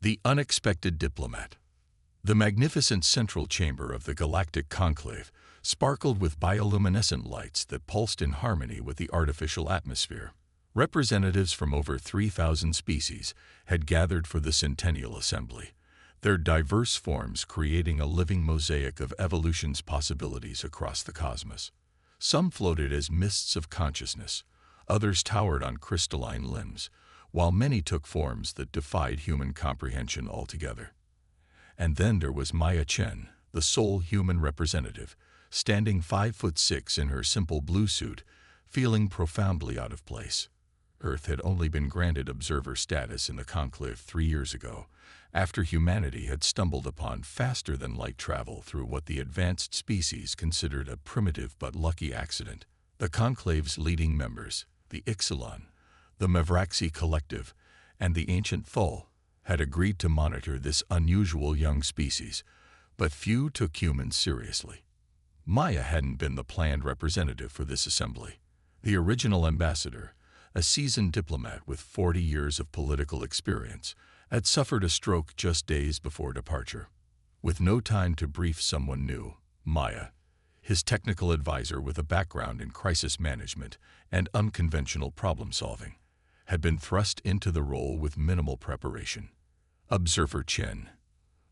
The unexpected diplomat. The magnificent central chamber of the Galactic Conclave sparkled with bioluminescent lights that pulsed in harmony with the artificial atmosphere. Representatives from over 3,000 species had gathered for the Centennial Assembly, their diverse forms creating a living mosaic of evolution's possibilities across the cosmos. Some floated as mists of consciousness, others towered on crystalline limbs, while many took forms that defied human comprehension altogether. And then there was Maya Chen, the sole human representative, standing 5'6" in her simple blue suit, feeling profoundly out of place. Earth had only been granted observer status in the conclave 3 years ago, after humanity had stumbled upon faster-than-light travel through what the advanced species considered a primitive but lucky accident. The conclave's leading members, the Ixalan, the Mavraxi Collective, and the Ancient Thul, had agreed to monitor this unusual young species, but few took humans seriously. Maya hadn't been the planned representative for this assembly. The original ambassador, a seasoned diplomat with 40 years of political experience, had suffered a stroke just days before departure. With no time to brief someone new, Maya, his technical advisor with a background in crisis management and unconventional problem-solving, had been thrust into the role with minimal preparation. Observer Chen.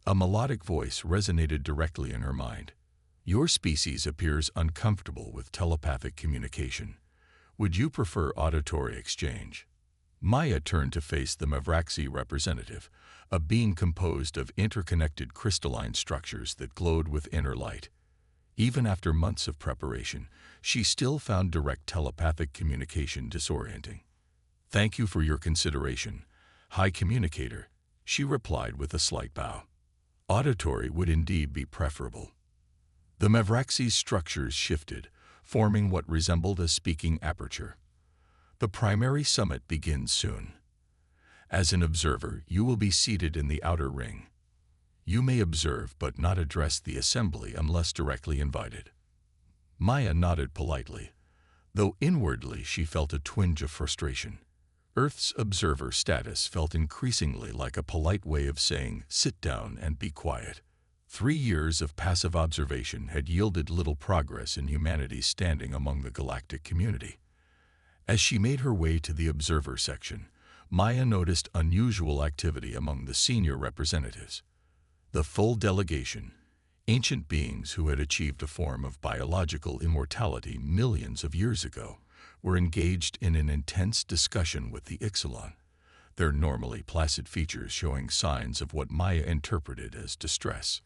A melodic voice resonated directly in her mind. Your species appears uncomfortable with telepathic communication. Would you prefer auditory exchange? Maya turned to face the Mavraxi representative, a being composed of interconnected crystalline structures that glowed with inner light. Even after months of preparation, she still found direct telepathic communication disorienting. Thank you for your consideration, High Communicator, she replied with a slight bow. Auditory would indeed be preferable. The Mavraxi's structures shifted, forming what resembled a speaking aperture. The primary summit begins soon. As an observer, you will be seated in the outer ring. You may observe but not address the assembly unless directly invited. Maya nodded politely, though inwardly she felt a twinge of frustration. Earth's observer status felt increasingly like a polite way of saying, sit down and be quiet. 3 years of passive observation had yielded little progress in humanity's standing among the galactic community. As she made her way to the observer section, Maya noticed unusual activity among the senior representatives. The full delegation, ancient beings who had achieved a form of biological immortality millions of years ago, were engaged in an intense discussion with the Ixalan, their normally placid features showing signs of what Maya interpreted as distress.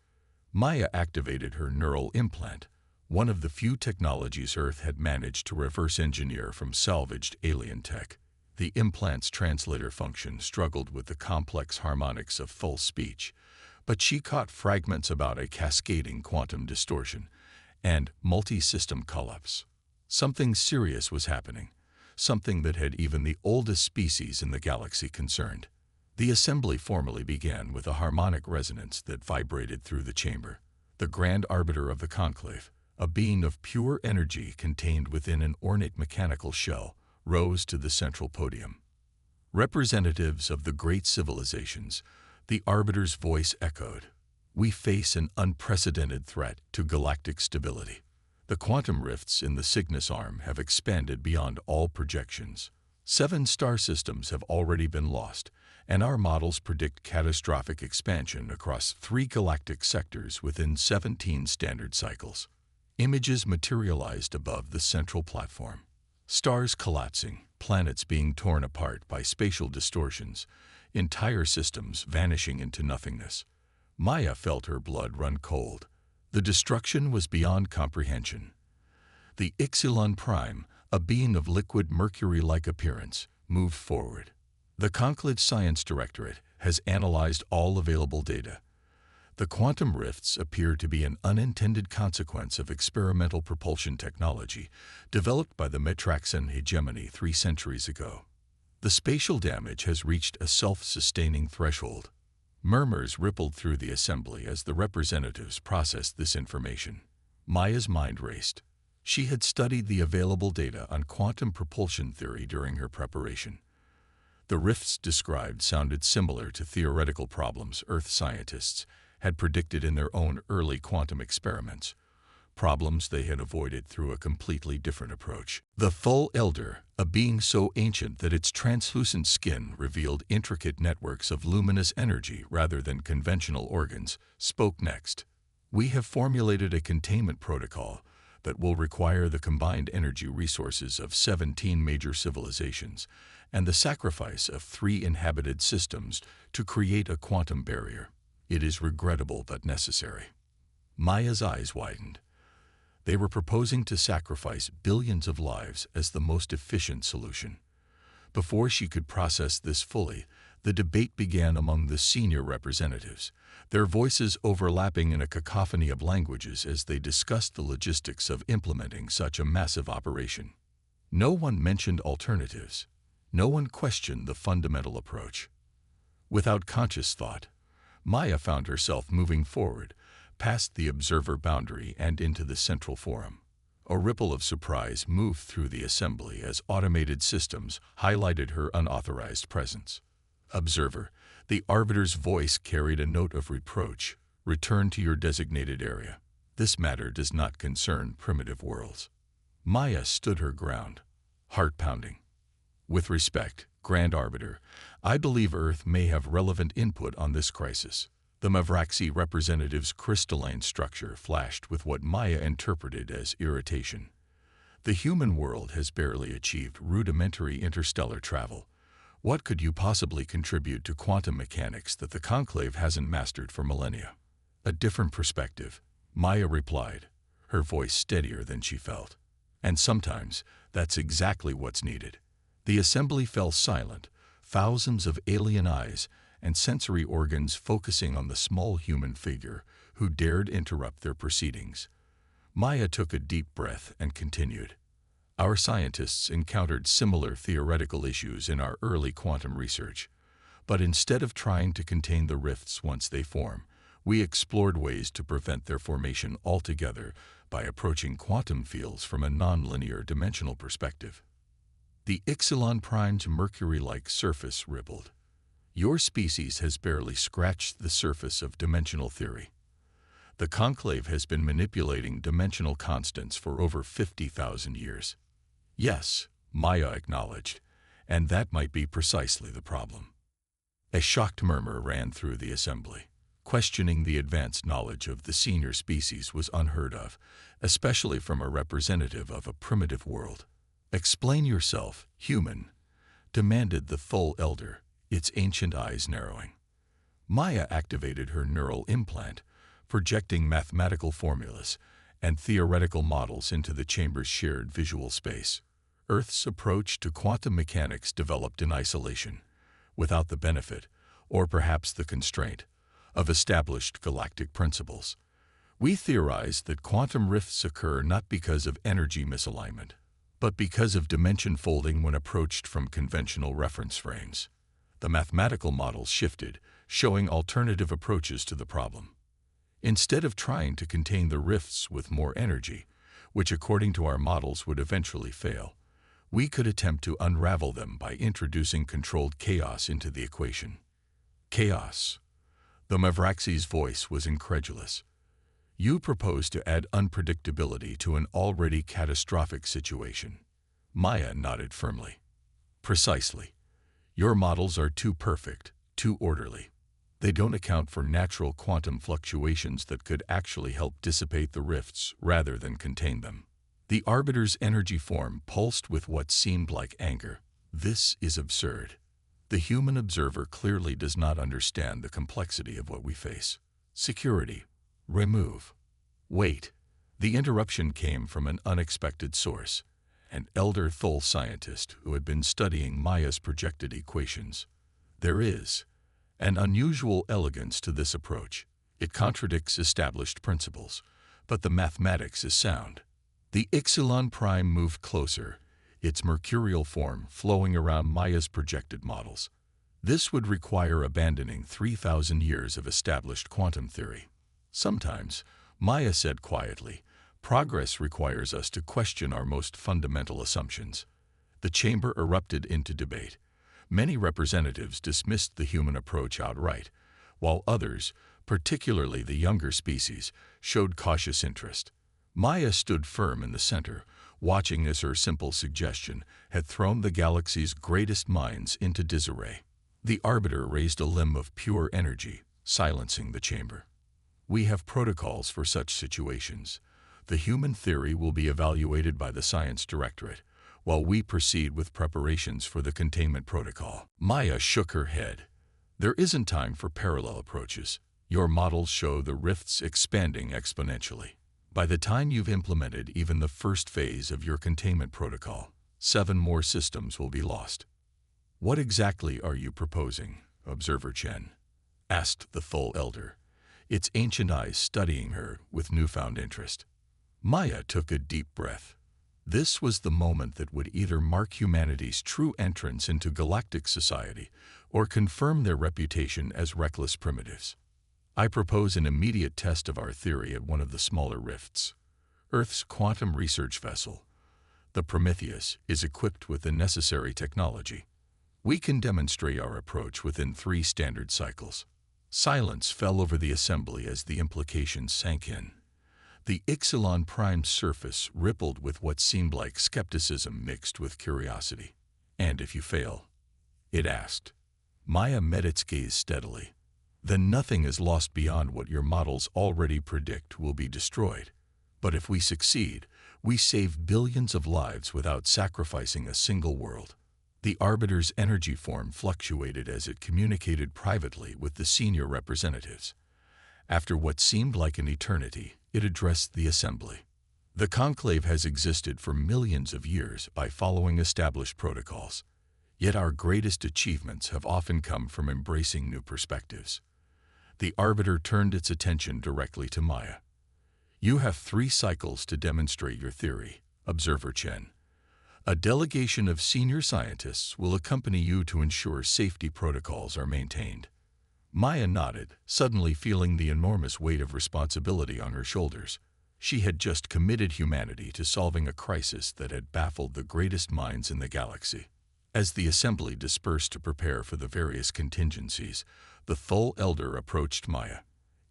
Maya activated her neural implant, one of the few technologies Earth had managed to reverse engineer from salvaged alien tech. The implant's translator function struggled with the complex harmonics of full speech, but she caught fragments about a cascading quantum distortion and multi-system collapse. Something serious was happening, something that had even the oldest species in the galaxy concerned. The assembly formally began with a harmonic resonance that vibrated through the chamber. The grand arbiter of the conclave, a being of pure energy contained within an ornate mechanical shell, rose to the central podium. Representatives of the great civilizations, the arbiter's voice echoed. We face an unprecedented threat to galactic stability. The quantum rifts in the Cygnus arm have expanded beyond all projections. 7 star systems have already been lost, and our models predict catastrophic expansion across 3 galactic sectors within 17 standard cycles. Images materialized above the central platform. Stars collapsing, planets being torn apart by spatial distortions, entire systems vanishing into nothingness. Maya felt her blood run cold. The destruction was beyond comprehension. The Ixalan Prime, a being of liquid mercury-like appearance, moved forward. The Conclave Science Directorate has analyzed all available data. The quantum rifts appear to be an unintended consequence of experimental propulsion technology developed by the Metraxan hegemony 3 centuries ago. The spatial damage has reached a self-sustaining threshold. Murmurs rippled through the assembly as the representatives processed this information. Maya's mind raced. She had studied the available data on quantum propulsion theory during her preparation. The rifts described sounded similar to theoretical problems Earth scientists had predicted in their own early quantum experiments, problems they had avoided through a completely different approach. The full elder, a being so ancient that its translucent skin revealed intricate networks of luminous energy rather than conventional organs, spoke next. We have formulated a containment protocol that will require the combined energy resources of 17 major civilizations and the sacrifice of 3 inhabited systems to create a quantum barrier. It is regrettable but necessary. Maya's eyes widened. They were proposing to sacrifice billions of lives as the most efficient solution. Before she could process this fully, the debate began among the senior representatives, their voices overlapping in a cacophony of languages as they discussed the logistics of implementing such a massive operation. No one mentioned alternatives. No one questioned the fundamental approach. Without conscious thought, Maya found herself moving forward, past the observer boundary and into the central forum. A ripple of surprise moved through the assembly as automated systems highlighted her unauthorized presence. Observer, the arbiter's voice carried a note of reproach. Return to your designated area. This matter does not concern primitive worlds. Maya stood her ground, heart pounding. With respect, Grand Arbiter, I believe Earth may have relevant input on this crisis. The Mavraxi representative's crystalline structure flashed with what Maya interpreted as irritation. The human world has barely achieved rudimentary interstellar travel. What could you possibly contribute to quantum mechanics that the Conclave hasn't mastered for millennia? A different perspective, Maya replied, her voice steadier than she felt. And sometimes, that's exactly what's needed. The assembly fell silent, thousands of alien eyes and sensory organs focusing on the small human figure who dared interrupt their proceedings. Maya took a deep breath and continued. Our scientists encountered similar theoretical issues in our early quantum research, but instead of trying to contain the rifts once they form, we explored ways to prevent their formation altogether by approaching quantum fields from a nonlinear dimensional perspective. The Ixalan Prime's Mercury-like surface rippled. Your species has barely scratched the surface of dimensional theory. The Conclave has been manipulating dimensional constants for over 50,000 years. Yes, Maya acknowledged, and that might be precisely the problem. A shocked murmur ran through the assembly. Questioning the advanced knowledge of the senior species was unheard of, especially from a representative of a primitive world. Explain yourself, human, demanded the full elder, its ancient eyes narrowing. Maya activated her neural implant, projecting mathematical formulas and theoretical models into the chamber's shared visual space. Earth's approach to quantum mechanics developed in isolation, without the benefit, or perhaps the constraint, of established galactic principles. We theorized that quantum rifts occur not because of energy misalignment, but because of dimension folding when approached from conventional reference frames. The mathematical models shifted, showing alternative approaches to the problem. Instead of trying to contain the rifts with more energy, which according to our models would eventually fail, we could attempt to unravel them by introducing controlled chaos into the equation. Chaos. The Mavraxi's voice was incredulous. You propose to add unpredictability to an already catastrophic situation. Maya nodded firmly. Precisely. Your models are too perfect, too orderly. They don't account for natural quantum fluctuations that could actually help dissipate the rifts rather than contain them. The Arbiter's energy form pulsed with what seemed like anger. This is absurd. The human observer clearly does not understand the complexity of what we face. Security. Remove. Wait. The interruption came from an unexpected source, an elder Thol scientist who had been studying Maya's projected equations. There is an unusual elegance to this approach. It contradicts established principles, but the mathematics is sound. The Ixalan Prime moved closer, its mercurial form flowing around Maya's projected models. This would require abandoning 3,000 years of established quantum theory. Sometimes, Maya said quietly, progress requires us to question our most fundamental assumptions. The chamber erupted into debate. Many representatives dismissed the human approach outright, while others, particularly the younger species, showed cautious interest. Maya stood firm in the center, watching as her simple suggestion had thrown the galaxy's greatest minds into disarray. The Arbiter raised a limb of pure energy, silencing the chamber. We have protocols for such situations. The human theory will be evaluated by the Science Directorate, while we proceed with preparations for the containment protocol. Maya shook her head. There isn't time for parallel approaches. Your models show the rifts expanding exponentially. By the time you've implemented even the first phase of your containment protocol, 7 more systems will be lost. What exactly are you proposing, Observer Chen? Asked the Thule Elder, its ancient eyes studying her with newfound interest. Maya took a deep breath. This was the moment that would either mark humanity's true entrance into galactic society or confirm their reputation as reckless primitives. I propose an immediate test of our theory at one of the smaller rifts. Earth's quantum research vessel, the Prometheus, is equipped with the necessary technology. We can demonstrate our approach within 3 standard cycles. Silence fell over the assembly as the implications sank in. The Ixalan Prime's surface rippled with what seemed like skepticism mixed with curiosity. And if you fail? It asked. Maya met its gaze steadily. Then nothing is lost beyond what your models already predict will be destroyed. But if we succeed, we save billions of lives without sacrificing a single world. The Arbiter's energy form fluctuated as it communicated privately with the senior representatives. After what seemed like an eternity, it addressed the assembly. The conclave has existed for millions of years by following established protocols. Yet our greatest achievements have often come from embracing new perspectives. The Arbiter turned its attention directly to Maya. You have 3 cycles to demonstrate your theory, Observer Chen. A delegation of senior scientists will accompany you to ensure safety protocols are maintained. Maya nodded, suddenly feeling the enormous weight of responsibility on her shoulders. She had just committed humanity to solving a crisis that had baffled the greatest minds in the galaxy. As the assembly dispersed to prepare for the various contingencies, the Thule Elder approached Maya.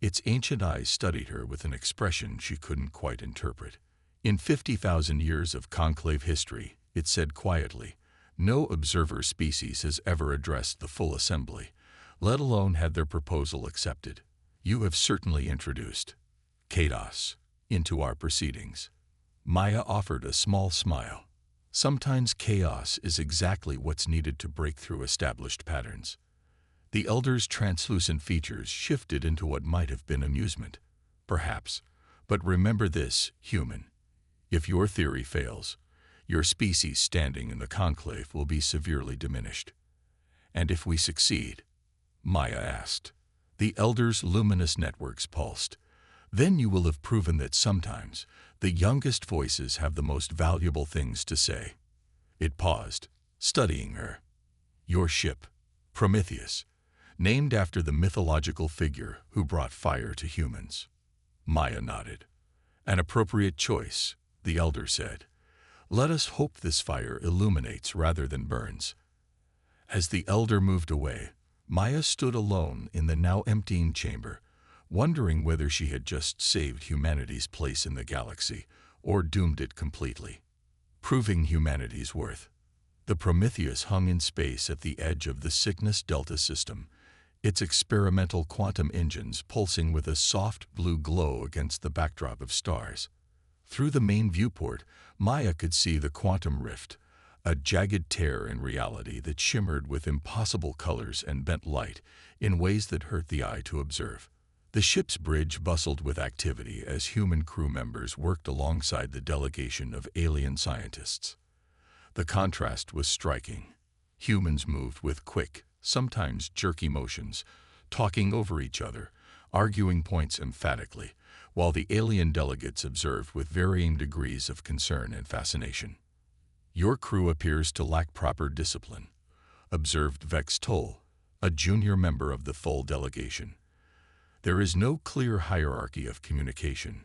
Its ancient eyes studied her with an expression she couldn't quite interpret. In 50,000 years of conclave history, it said quietly, no observer species has ever addressed the full assembly, let alone had their proposal accepted. You have certainly introduced chaos into our proceedings. Maya offered a small smile. Sometimes chaos is exactly what's needed to break through established patterns. The Elder's translucent features shifted into what might have been amusement. Perhaps. But remember this, human. If your theory fails, your species standing in the conclave will be severely diminished. And if we succeed? Maya asked. The Elder's luminous networks pulsed. Then you will have proven that sometimes the youngest voices have the most valuable things to say. It paused, studying her. Your ship, Prometheus, named after the mythological figure who brought fire to humans. Maya nodded. An appropriate choice, the Elder said. Let us hope this fire illuminates rather than burns. As the Elder moved away, Maya stood alone in the now emptying chamber, wondering whether she had just saved humanity's place in the galaxy or doomed it completely. Proving humanity's worth. The Prometheus hung in space at the edge of the Cygnus Delta system, its experimental quantum engines pulsing with a soft blue glow against the backdrop of stars. Through the main viewport, Maya could see the quantum rift, a jagged tear in reality that shimmered with impossible colors and bent light in ways that hurt the eye to observe. The ship's bridge bustled with activity as human crew members worked alongside the delegation of alien scientists. The contrast was striking. Humans moved with quick, sometimes jerky motions, talking over each other, arguing points emphatically, while the alien delegates observed with varying degrees of concern and fascination. Your crew appears to lack proper discipline, observed Vex Toll, a junior member of the Thule delegation. There is no clear hierarchy of communication.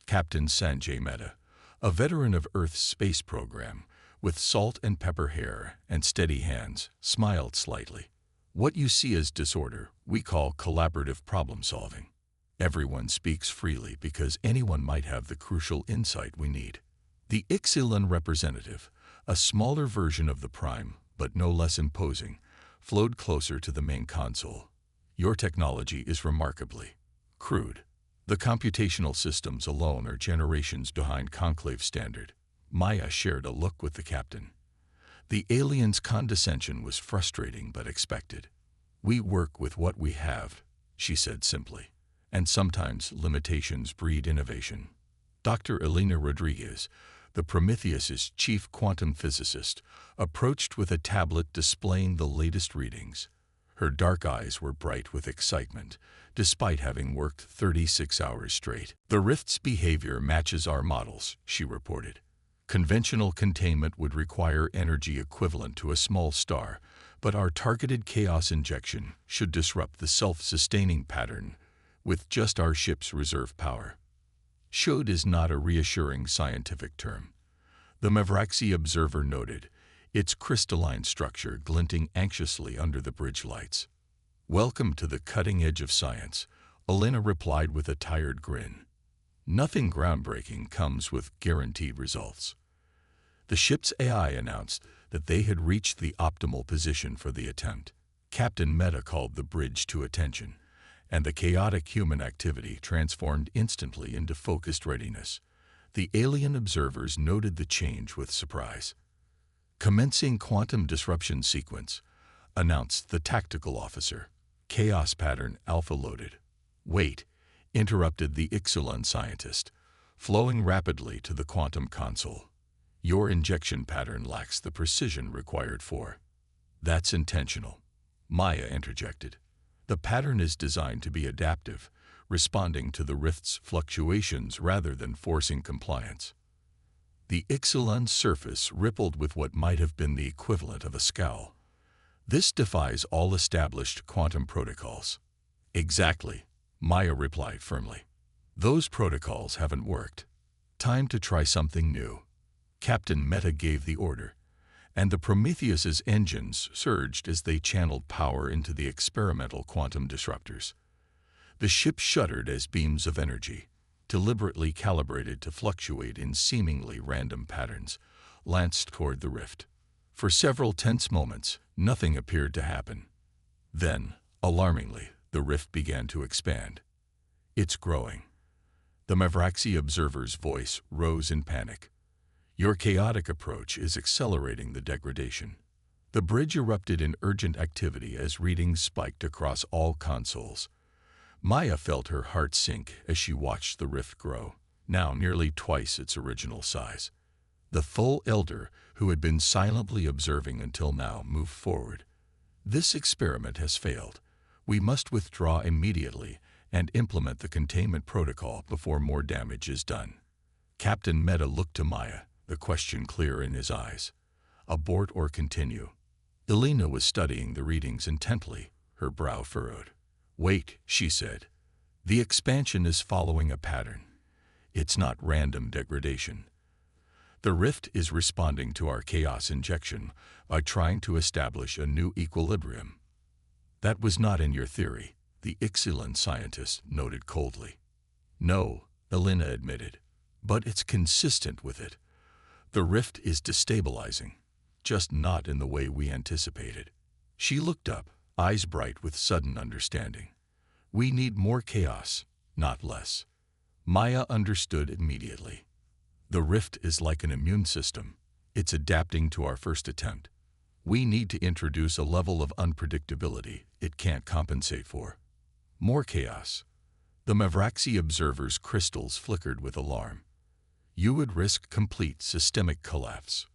Captain Sanjay Mehta, a veteran of Earth's space program, with salt and pepper hair and steady hands, smiled slightly. What you see as disorder, we call collaborative problem solving. Everyone speaks freely because anyone might have the crucial insight we need. The Ixalan representative, a smaller version of the Prime, but no less imposing, flowed closer to the main console. Your technology is remarkably crude. The computational systems alone are generations behind Conclave standard. Maya shared a look with the captain. The alien's condescension was frustrating but expected. We work with what we have, she said simply, and sometimes limitations breed innovation. Dr. Elena Rodriguez, the Prometheus's chief quantum physicist, approached with a tablet displaying the latest readings. Her dark eyes were bright with excitement, despite having worked 36 hours straight. The rift's behavior matches our models, she reported. Conventional containment would require energy equivalent to a small star, but our targeted chaos injection should disrupt the self-sustaining pattern with just our ship's reserve power. Should is not a reassuring scientific term. The Mavraxi observer noted, its crystalline structure glinting anxiously under the bridge lights. Welcome to the cutting edge of science, Elena replied with a tired grin. Nothing groundbreaking comes with guaranteed results. The ship's AI announced that they had reached the optimal position for the attempt. Captain Meta called the bridge to attention, and the chaotic human activity transformed instantly into focused readiness. The alien observers noted the change with surprise. Commencing quantum disruption sequence, announced the tactical officer. Chaos pattern alpha loaded. Wait, interrupted the Ixalan scientist, flowing rapidly to the quantum console. Your injection pattern lacks the precision required for. That's intentional, Maya interjected. The pattern is designed to be adaptive, responding to the rift's fluctuations rather than forcing compliance. The Ixalan surface rippled with what might have been the equivalent of a scowl. This defies all established quantum protocols. Exactly, Maya replied firmly. Those protocols haven't worked. Time to try something new. Captain Meta gave the order, and the Prometheus's engines surged as they channeled power into the experimental quantum disruptors. The ship shuddered as beams of energy, deliberately calibrated to fluctuate in seemingly random patterns, lanced toward the rift. For several tense moments, nothing appeared to happen. Then, alarmingly, the rift began to expand. It's growing. The Mavraxi observer's voice rose in panic. Your chaotic approach is accelerating the degradation. The bridge erupted in urgent activity as readings spiked across all consoles. Maya felt her heart sink as she watched the rift grow, now nearly twice its original size. The full elder, who had been silently observing until now, moved forward. This experiment has failed. We must withdraw immediately and implement the containment protocol before more damage is done. Captain Meta looked to Maya, the question clear in his eyes. Abort or continue? Elena was studying the readings intently, her brow furrowed. Wait, she said. The expansion is following a pattern. It's not random degradation. The rift is responding to our chaos injection by trying to establish a new equilibrium. That was not in your theory, the Ixalan scientist noted coldly. No, Elena admitted, but it's consistent with it. The rift is destabilizing, just not in the way we anticipated. She looked up, eyes bright with sudden understanding. We need more chaos, not less. Maya understood immediately. The rift is like an immune system. It's adapting to our first attempt. We need to introduce a level of unpredictability it can't compensate for. More chaos. The Mavraxi observer's crystals flickered with alarm. You would risk complete systemic collapse.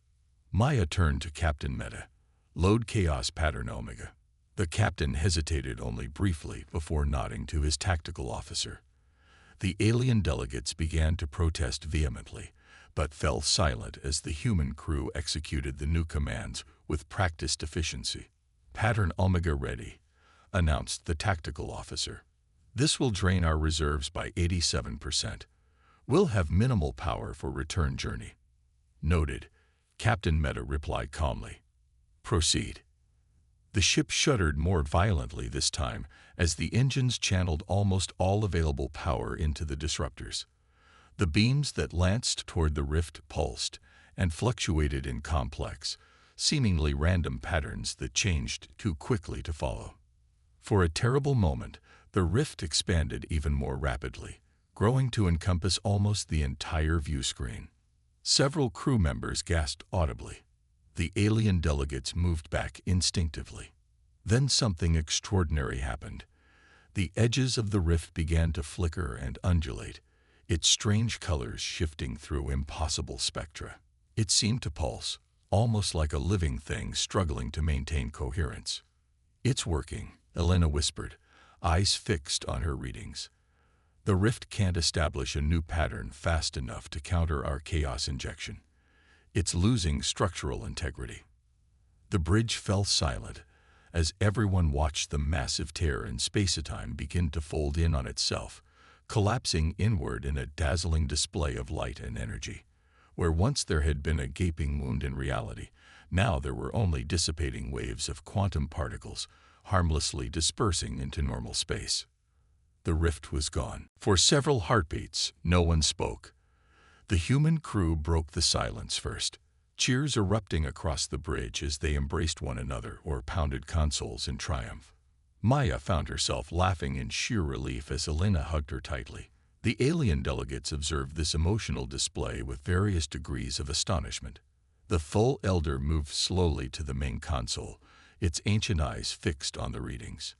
Maya turned to Captain Meta. Load chaos pattern Omega. The captain hesitated only briefly before nodding to his tactical officer. The alien delegates began to protest vehemently, but fell silent as the human crew executed the new commands with practiced efficiency. Pattern Omega ready, announced the tactical officer. This will drain our reserves by 87%. We'll have minimal power for return journey. Noted, Captain Meta replied calmly. Proceed. The ship shuddered more violently this time as the engines channeled almost all available power into the disruptors. The beams that lanced toward the rift pulsed and fluctuated in complex, seemingly random patterns that changed too quickly to follow. For a terrible moment, the rift expanded even more rapidly, growing to encompass almost the entire view screen. Several crew members gasped audibly. The alien delegates moved back instinctively. Then something extraordinary happened. The edges of the rift began to flicker and undulate, its strange colors shifting through impossible spectra. It seemed to pulse, almost like a living thing struggling to maintain coherence. It's working, Elena whispered, eyes fixed on her readings. The rift can't establish a new pattern fast enough to counter our chaos injection. It's losing structural integrity. The bridge fell silent as everyone watched the massive tear in space-time begin to fold in on itself, collapsing inward in a dazzling display of light and energy. Where once there had been a gaping wound in reality, now there were only dissipating waves of quantum particles, harmlessly dispersing into normal space. The rift was gone. For several heartbeats, no one spoke. The human crew broke the silence first, cheers erupting across the bridge as they embraced one another or pounded consoles in triumph. Maya found herself laughing in sheer relief as Elena hugged her tightly. The alien delegates observed this emotional display with various degrees of astonishment. The full elder moved slowly to the main console, its ancient eyes fixed on the readings.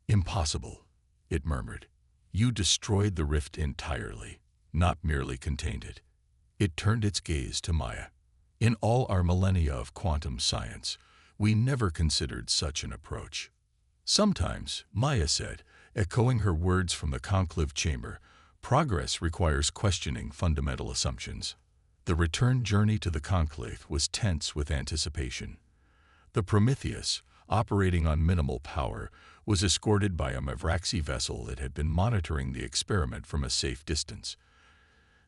Impossible, it murmured. You destroyed the rift entirely, not merely contained it. It turned its gaze to Maya. In all our millennia of quantum science, we never considered such an approach. Sometimes, Maya said, echoing her words from the conclave chamber, progress requires questioning fundamental assumptions. The return journey to the conclave was tense with anticipation. The Prometheus, operating on minimal power, was escorted by a Mavraxi vessel that had been monitoring the experiment from a safe distance.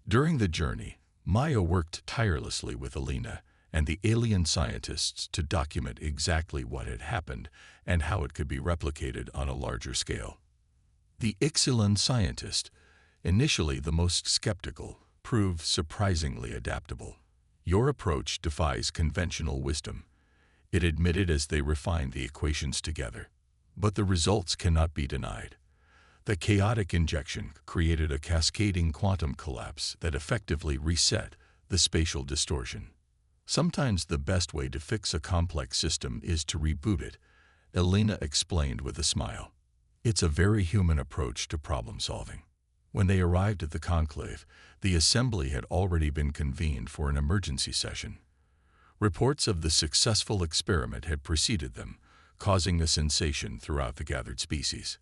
During the journey, Maya worked tirelessly with Elena and the alien scientists to document exactly what had happened and how it could be replicated on a larger scale. The Ixalan scientist, initially the most skeptical, proved surprisingly adaptable. Your approach defies conventional wisdom, it admitted as they refined the equations together. But the results cannot be denied. The chaotic injection created a cascading quantum collapse that effectively reset the spatial distortion. Sometimes the best way to fix a complex system is to reboot it, Elena explained with a smile. It's a very human approach to problem solving. When they arrived at the conclave, the assembly had already been convened for an emergency session. Reports of the successful experiment had preceded them, causing a sensation throughout the gathered species.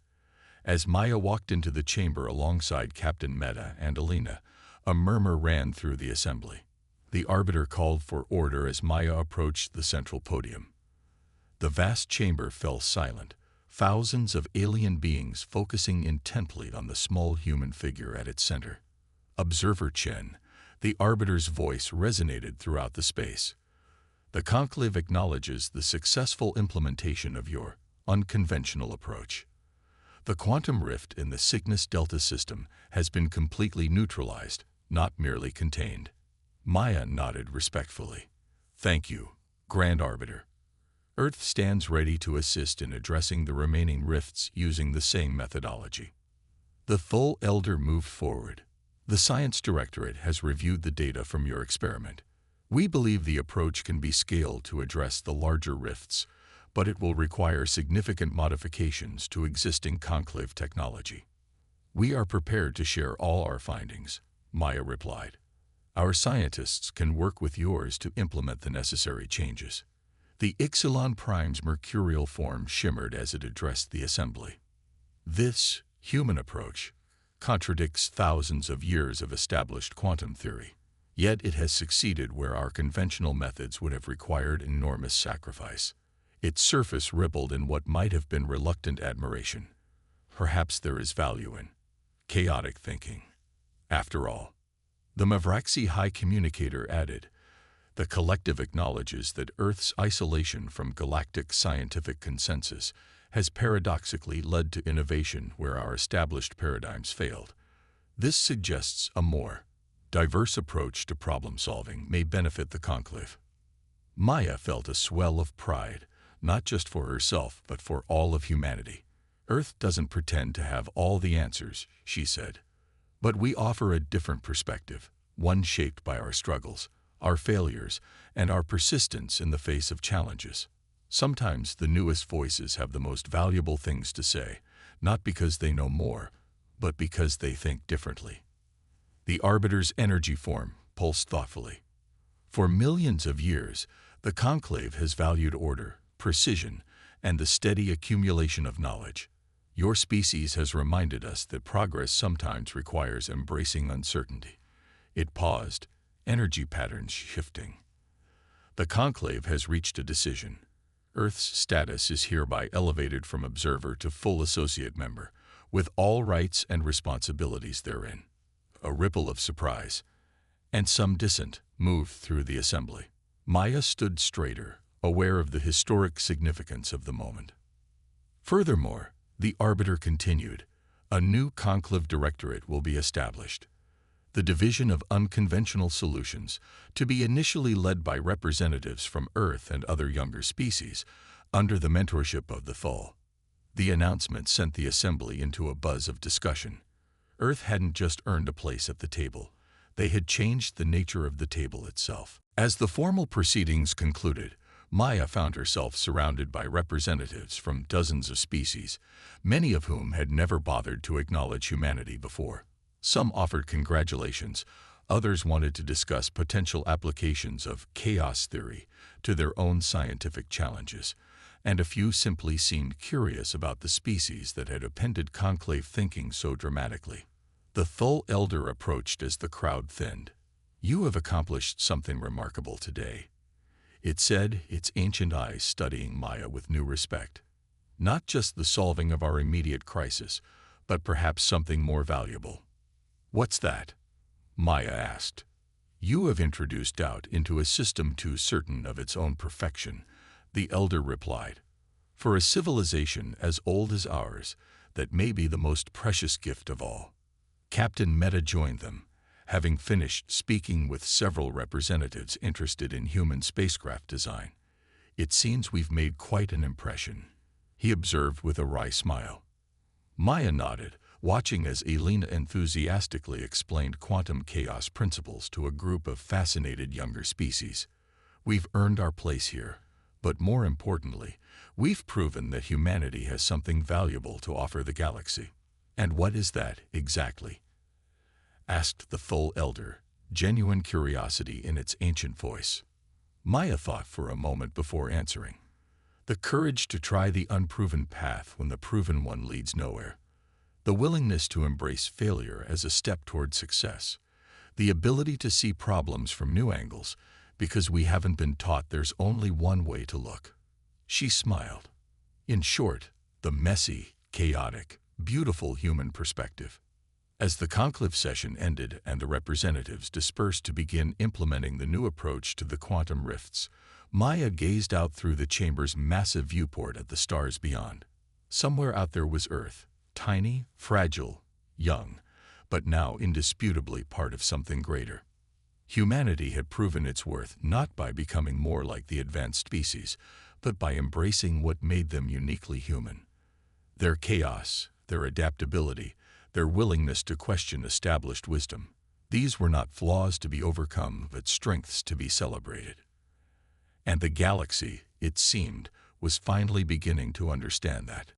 As Maya walked into the chamber alongside Captain Meta and Elena, a murmur ran through the assembly. The arbiter called for order as Maya approached the central podium. The vast chamber fell silent, thousands of alien beings focusing intently on the small human figure at its center. Observer Chen, the arbiter's voice resonated throughout the space. The conclave acknowledges the successful implementation of your unconventional approach. The quantum rift in the Cygnus Delta system has been completely neutralized, not merely contained. Maya nodded respectfully. Thank you, Grand Arbiter. Earth stands ready to assist in addressing the remaining rifts using the same methodology. The full elder moved forward. The Science Directorate has reviewed the data from your experiment. We believe the approach can be scaled to address the larger rifts, but it will require significant modifications to existing conclave technology. We are prepared to share all our findings, Maya replied. Our scientists can work with yours to implement the necessary changes. The Ixalan Prime's mercurial form shimmered as it addressed the assembly. This human approach contradicts thousands of years of established quantum theory. Yet it has succeeded where our conventional methods would have required enormous sacrifice. Its surface rippled in what might have been reluctant admiration. Perhaps there is value in chaotic thinking. After all, the Mavraxi High Communicator added, The collective acknowledges that Earth's isolation from galactic scientific consensus has paradoxically led to innovation where our established paradigms failed. This suggests a more diverse approach to problem-solving may benefit the conclave. Maya felt a swell of pride, not just for herself but for all of humanity. Earth doesn't pretend to have all the answers, she said. But we offer a different perspective, one shaped by our struggles, our failures, and our persistence in the face of challenges. Sometimes the newest voices have the most valuable things to say, not because they know more, but because they think differently. The arbiter's energy form pulsed thoughtfully. For millions of years, the conclave has valued order, precision, and the steady accumulation of knowledge. Your species has reminded us that progress sometimes requires embracing uncertainty. It paused, energy patterns shifting. The conclave has reached a decision. Earth's status is hereby elevated from observer to full associate member, with all rights and responsibilities therein. A ripple of surprise, and some dissent, moved through the assembly. Maya stood straighter, aware of the historic significance of the moment. Furthermore, the arbiter continued, a new conclave directorate will be established. The Division of Unconventional Solutions, to be initially led by representatives from Earth and other younger species, under the mentorship of the Thul. The announcement sent the assembly into a buzz of discussion. Earth hadn't just earned a place at the table, they had changed the nature of the table itself. As the formal proceedings concluded, Maya found herself surrounded by representatives from dozens of species, many of whom had never bothered to acknowledge humanity before. Some offered congratulations, others wanted to discuss potential applications of chaos theory to their own scientific challenges, and a few simply seemed curious about the species that had appended conclave thinking so dramatically. The Thul elder approached as the crowd thinned. "You have accomplished something remarkable today," it said, its ancient eyes studying Maya with new respect. "Not just the solving of our immediate crisis, but perhaps something more valuable." "What's that?" Maya asked. "You have introduced doubt into a system too certain of its own perfection," the elder replied. "For a civilization as old as ours, that may be the most precious gift of all." Captain Meta joined them, having finished speaking with several representatives interested in human spacecraft design. "It seems we've made quite an impression," he observed with a wry smile. Maya nodded, watching as Elena enthusiastically explained quantum chaos principles to a group of fascinated younger species. "We've earned our place here, but more importantly, we've proven that humanity has something valuable to offer the galaxy." "And what is that, exactly?" asked the Thul elder, genuine curiosity in its ancient voice. Maya thought for a moment before answering. "The courage to try the unproven path when the proven one leads nowhere. The willingness to embrace failure as a step toward success. The ability to see problems from new angles, because we haven't been taught there's only one way to look." She smiled. In short, the messy, chaotic, beautiful human perspective. As the conclave session ended and the representatives dispersed to begin implementing the new approach to the quantum rifts, Maya gazed out through the chamber's massive viewport at the stars beyond. Somewhere out there was Earth, tiny, fragile, young, but now indisputably part of something greater. Humanity had proven its worth not by becoming more like the advanced species, but by embracing what made them uniquely human. Their chaos, their adaptability, their willingness to question established wisdom. These were not flaws to be overcome, but strengths to be celebrated. And the galaxy, it seemed, was finally beginning to understand that.